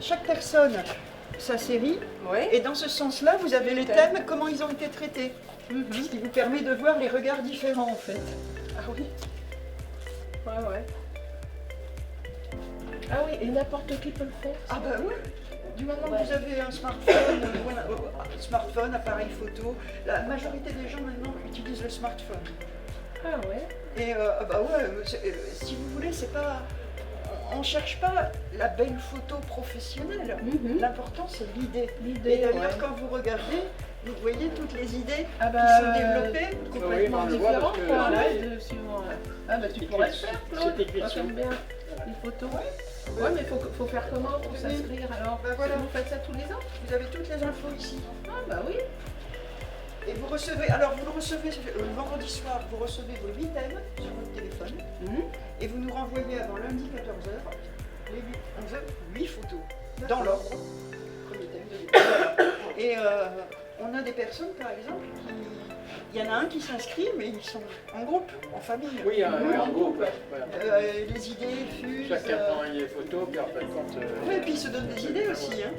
chaque personne sa série, Ouais. et dans ce sens-là, vous avez les thèmes, comment ils ont été traités. Ce qui vous permet de voir les regards différents en fait. Ah oui. Ouais. Ah oui, et n'importe qui peut le faire. Ah bah oui. Du moment que vous avez un smartphone, appareil photo, la majorité des gens maintenant utilisent le smartphone. Ah ouais. Et bah ouais, si vous voulez, c'est pas, on cherche pas la belle photo professionnelle. L'important c'est l'idée. Et d'ailleurs, quand vous regardez, vous voyez toutes les idées qui sont développées. Complètement différentes. Ah bah tu pourrais le faire, Claude. C'est écrit Moi dessus. j'aime bien les photos. Ouais, mais faut faire comment pour s'inscrire alors? Bah voilà. Vous faites ça tous les ans? Vous avez toutes les infos ici. Ah bah oui. Et vous recevez, alors vous le recevez le vendredi soir, vous recevez vos 8 thèmes sur votre téléphone. Et vous nous renvoyez avant lundi 14h, on veut 8 photos, dans l'ordre. Premier thème, deuxième thème. Et on a des personnes par exemple il y en a un qui s'inscrit, mais ils sont en groupe, en famille. Oui, en groupe. Voilà. Les idées fusent. Chacun prend les photos, puis en fin de compte. Oui, et puis ils se donnent des idées aussi. Hein.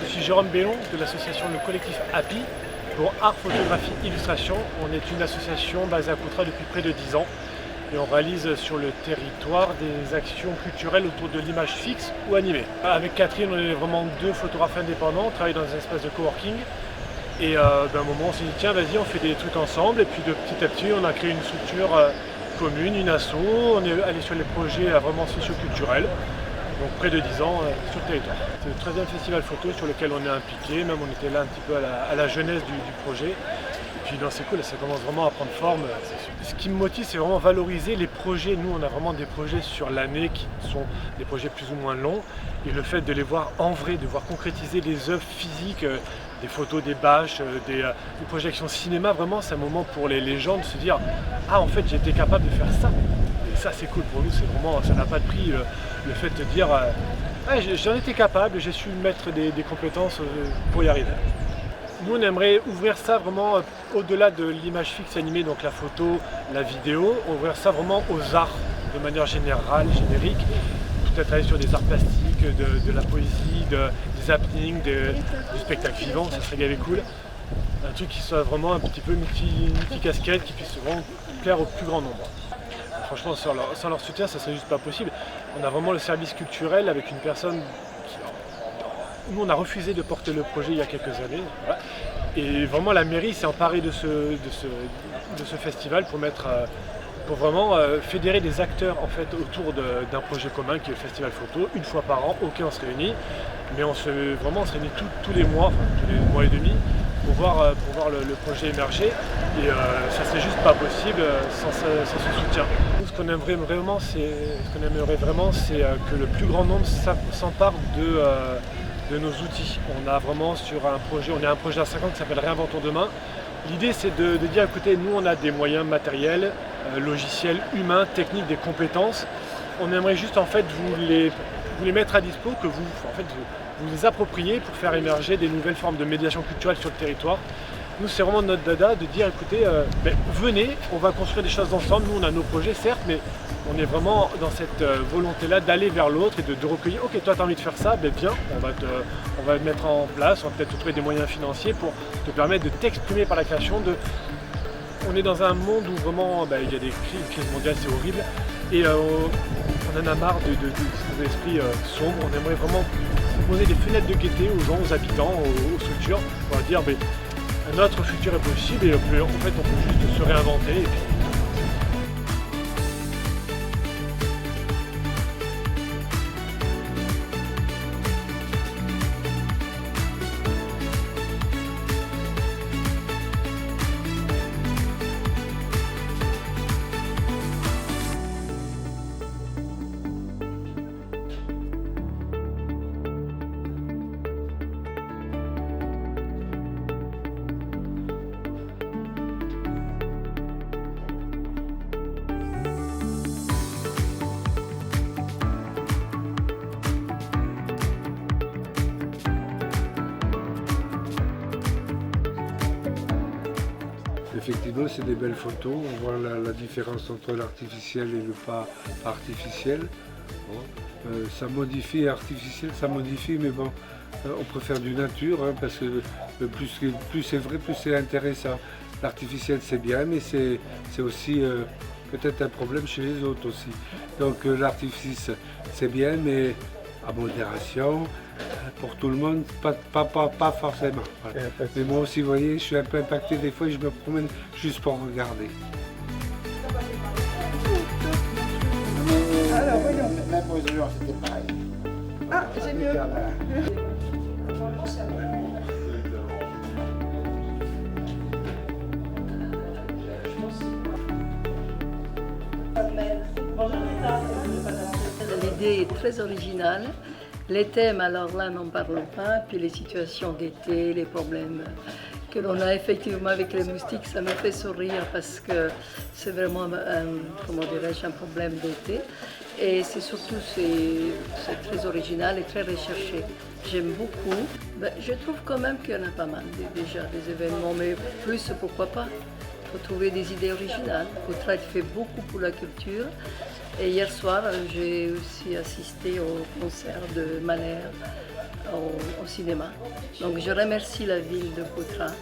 Je suis Jérôme Bellon de l'association Le Collectif Happy pour Art, Photographie, Illustration. On est une association basée à Coutras depuis près de 10 ans et on réalise sur le territoire des actions culturelles autour de l'image fixe ou animée. Avec Catherine, on est vraiment deux photographes indépendants, on travaille dans un espace de coworking et d'un moment on s'est dit tiens vas-y on fait des trucs ensemble et puis de petit à petit on a créé une structure commune, une asso, on est allé sur les projets vraiment socio-culturels. Donc près de 10 ans sur le territoire. C'est le 13e festival photo sur lequel on est impliqué, même on était là un petit peu à la jeunesse du projet. Et puis non, c'est cool, ça commence vraiment à prendre forme. Ce qui me motive, c'est vraiment valoriser les projets. Nous, on a vraiment des projets sur l'année qui sont des projets plus ou moins longs. Et le fait de les voir en vrai, de voir concrétiser les œuvres physiques, des photos, des bâches, des projections cinéma, vraiment c'est un moment pour les gens de se dire « Ah en fait j'ai été capable de faire ça ». Et ça c'est cool pour nous, c'est vraiment, ça n'a pas de prix, le fait de dire ah, j'en étais capable, j'ai su mettre des compétences pour y arriver. Nous on aimerait ouvrir ça vraiment au-delà de l'image fixe animée, donc la photo, la vidéo, ouvrir ça vraiment aux arts de manière générale, générique, peut-être aller sur des arts plastiques, de la poésie, des happenings, du spectacle vivant, ça serait gavé cool. Un truc qui soit vraiment un petit peu multi-casquette, qui puisse vraiment plaire au plus grand nombre. Franchement, sans leur soutien, ça serait juste pas possible. On a vraiment le service culturel avec une personne qui... Nous, on a refusé de porter le projet il y a quelques années. Voilà. Et vraiment, la mairie s'est emparée de ce festival pour vraiment fédérer des acteurs en fait, autour d'un projet commun qui est le festival photo. Une fois par an, ok, on se réunit. Mais on se réunit tous les mois, enfin tous les mois et demi, pour voir le projet émerger. Et ça serait juste pas possible sans ce soutien. Nous, ce qu'on aimerait vraiment, c'est que le plus grand nombre s'empare de nos outils. On a vraiment sur un projet, on a un projet à 5 ans qui s'appelle Réinventons demain. L'idée c'est de dire écoutez, nous on a des moyens matériels, logiciels, humains, techniques, des compétences. On aimerait juste en fait vous les mettre à dispo, que vous les appropriez pour faire émerger des nouvelles formes de médiation culturelle sur le territoire. Nous, c'est vraiment notre dada de dire, écoutez, venez, on va construire des choses ensemble. Nous, on a nos projets, certes, mais on est vraiment dans cette volonté-là d'aller vers l'autre et de recueillir. Ok, toi, tu as envie de faire ça, viens, on va le mettre en place, on va peut-être te trouver des moyens financiers pour te permettre de t'exprimer par la création. On est dans un monde où vraiment, il y a des crises mondiales, c'est horrible. Et on en a marre de cet esprit sombre. On aimerait vraiment poser des fenêtres de gaieté aux gens, aux habitants, aux structures, pour dire notre futur est possible et en fait on peut juste se réinventer. Et puis, effectivement, c'est des belles photos. On voit la différence entre l'artificiel et le pas artificiel. Bon, ça modifie, artificiel, ça modifie, mais bon, on préfère du nature, hein, parce que plus c'est vrai, plus c'est intéressant. L'artificiel, c'est bien, mais c'est aussi peut-être un problème chez les autres aussi. Donc l'artifice, c'est bien, mais à modération. Pour tout le monde, pas forcément. Voilà. Mais moi aussi, vous voyez, je suis un peu impacté des fois et je me promène juste pour regarder. Alors, voyons. Même aux Orient, c'était pareil. Ah, c'est mieux. L'idée est très originale. Les thèmes, alors là, n'en parlons pas. Puis les situations d'été, les problèmes que l'on a effectivement avec les moustiques, ça me fait sourire parce que c'est vraiment, comment dirais-je, un problème d'été. Et c'est surtout, c'est très original et très recherché. J'aime beaucoup. Je trouve quand même qu'il y en a pas mal déjà des événements, mais plus, pourquoi pas. Il faut trouver des idées originales. Courtrai fait beaucoup pour la culture. Et hier soir, j'ai aussi assisté au concert de Mahler au cinéma. Donc je remercie la ville de Courtrai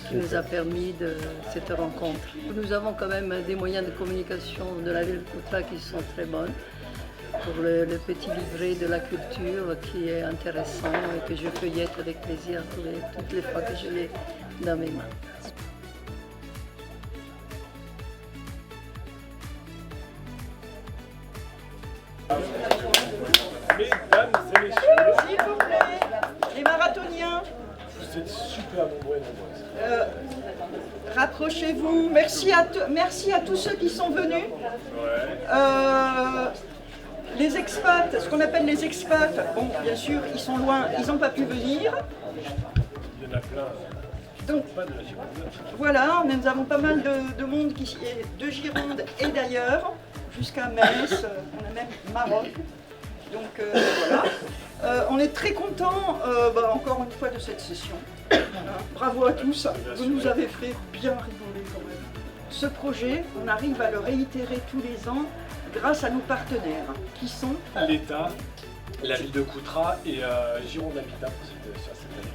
qui nous a permis de cette rencontre. Nous avons quand même des moyens de communication de la ville de Courtrai qui sont très bonnes. Pour le petit livret de la culture qui est intéressant et que je feuillette avec plaisir toutes les fois que je l'ai dans mes mains. Mesdames et messieurs, S'il vous plaît, les marathoniens, vous êtes super nombreux et nombreuses. rapprochez-vous. Merci à tous ceux qui sont venus. Les expats, ce qu'on appelle les expats, bon, bien sûr, ils sont loin, ils n'ont pas pu venir. Il y en a plein. Donc, Pas de la Gironde. voilà, nous avons pas mal de monde qui est de Gironde et d'ailleurs, jusqu'à Metz, on a même Maroc. Donc voilà. On est très contents, encore une fois, de cette session. Bravo à tous, vous nous avez fait bien rigoler quand même. Ce projet, on arrive à le réitérer tous les ans grâce à nos partenaires, qui sont L'État, la ville de Courtrai et Gironde Habitat sur cette année.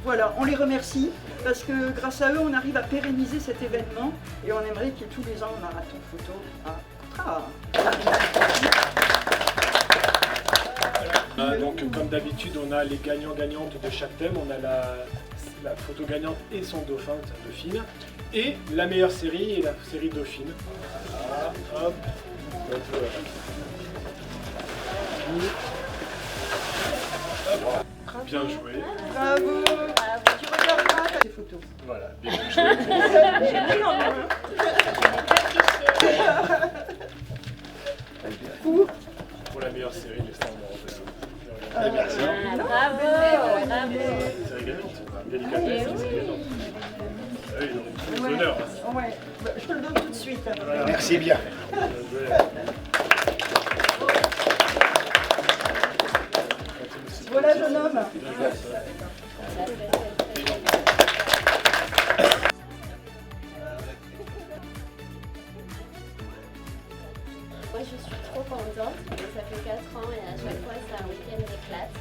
Voilà, on les remercie parce que grâce à eux, on arrive à pérenniser cet événement et on aimerait qu'il y ait tous les ans un marathon photo à Courtrai. Donc comme d'habitude, on a les gagnants-gagnantes de chaque thème. On a la photo gagnante et son dauphin, sa dauphine. Et la meilleure série et la série dauphine. Voilà, hop. Bien joué. Bravo. Tu regarderas ces photos. Voilà, bien joué. J'ai pris en main. Pour la meilleure série, les stands européens. Merci. Bravo. Série gagnante. Délicatesse, série gagnante. Ah oui, donc, Ouais. honneur. Ouais. Je te le donne tout de suite. Voilà. Merci bien. Bien joué. Voilà, jeune homme. Moi je suis trop contente, ça fait 4 ans et à chaque fois c'est un week-end d'éclate.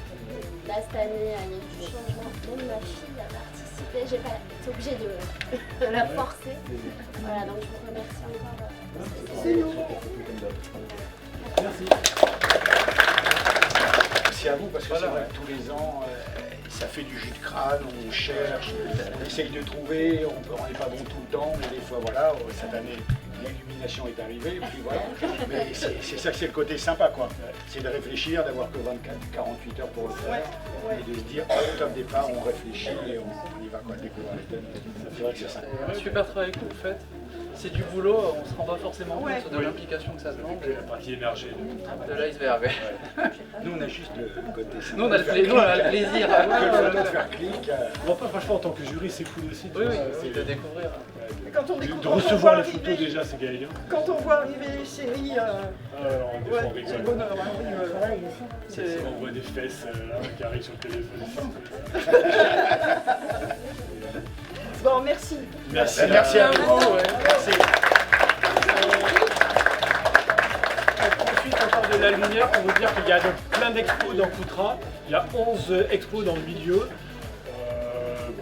Là cette année il y a eu du changement, même ma fille a participé, j'ai pas été obligée de la forcer. Voilà, donc je vous remercie encore. C'est nous. Merci. Merci à vous parce que c'est vrai que tous les ans, ça fait du jus de crâne, on cherche, on essaye de trouver, on n'est pas bon tout le temps, mais des fois voilà, cette année l'illumination est arrivée, et puis voilà. Mais c'est ça que c'est le côté sympa quoi. C'est de réfléchir, d'avoir que 24-48 heures pour le faire, et de se dire au top départ on réfléchit et on y va quoi, découvrir les thèmes. C'est vrai que c'est sympa. Un super travail que vous faites. C'est du boulot, on se rend pas forcément Ouais. compte de l'implication que ça demande. La partie émergée. De l'iceberg. Nous on a juste le côté sympa. Nous on a le plaisir. de faire clic. Bon, après, franchement, en tant que jury, c'est cool aussi. Oui, oui, C'est- de découvrir. Quand on De découvre, recevoir les arriver- photos déjà, c'est gagnant. Quand on voit arriver les séries, Alors, des fois, on ouais, c'est le rigole. bonheur. Hein, oui, c'est- On voit des fesses qui arrivent sur le téléphone. Bon, merci. Merci, Merci à vous. Ouais. On profite encore de la lumière pour vous dire qu'il y a donc plein d'expos dans Coutras. Il y a 11 expos dans le milieu.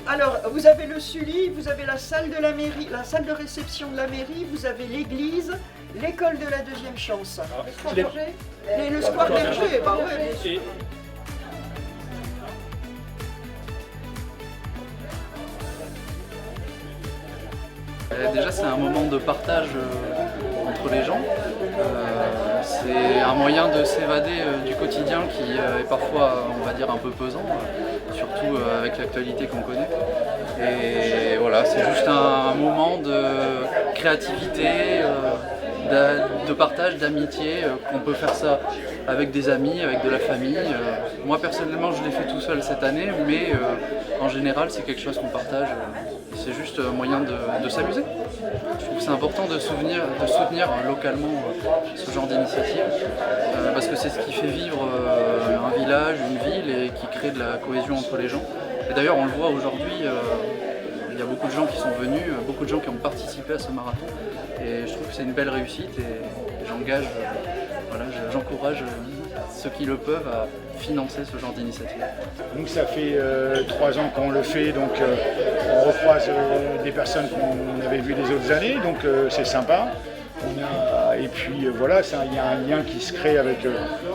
Alors, vous avez le Sully, vous avez la salle de la mairie, la salle de réception de la mairie, vous avez l'église, l'école de la deuxième chance. Et le square Berger, bah ouais. Et Déjà, c'est un moment de partage entre les gens. C'est un moyen de s'évader du quotidien qui est parfois, on va dire, un peu pesant, surtout avec l'actualité qu'on connaît. Et voilà, c'est juste un moment de créativité, de partage, d'amitié, qu'on peut faire ça avec des amis, avec de la famille. Moi personnellement je l'ai fait tout seul cette année, mais en général c'est quelque chose qu'on partage. C'est juste un moyen de s'amuser. Je trouve que c'est important de soutenir localement ce genre d'initiative, parce que c'est ce qui fait vivre un village, une ville, et qui crée de la cohésion entre les gens. Et d'ailleurs on le voit aujourd'hui, il y a beaucoup de gens qui sont venus, beaucoup de gens qui ont participé à ce marathon, et je trouve que c'est une belle réussite, et j'encourage ceux qui le peuvent à financer ce genre d'initiative. Nous, ça fait 3 ans qu'on le fait, donc on recroise des personnes qu'on avait vues les autres années, donc c'est sympa. Et puis voilà, il y a un lien qui se crée avec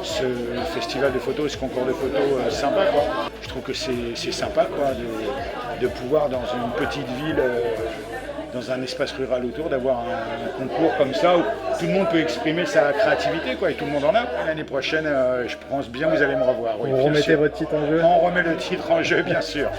ce festival de photos, ce concours de photos sympa, quoi. Je trouve que c'est sympa, quoi, de pouvoir dans une petite ville, dans un espace rural autour, d'avoir un concours comme ça où tout le monde peut exprimer sa créativité, quoi, et tout le monde en a. L'année prochaine, je pense bien vous allez me revoir. Oui, vous remettez votre titre en jeu? On remet le titre en jeu, bien sûr.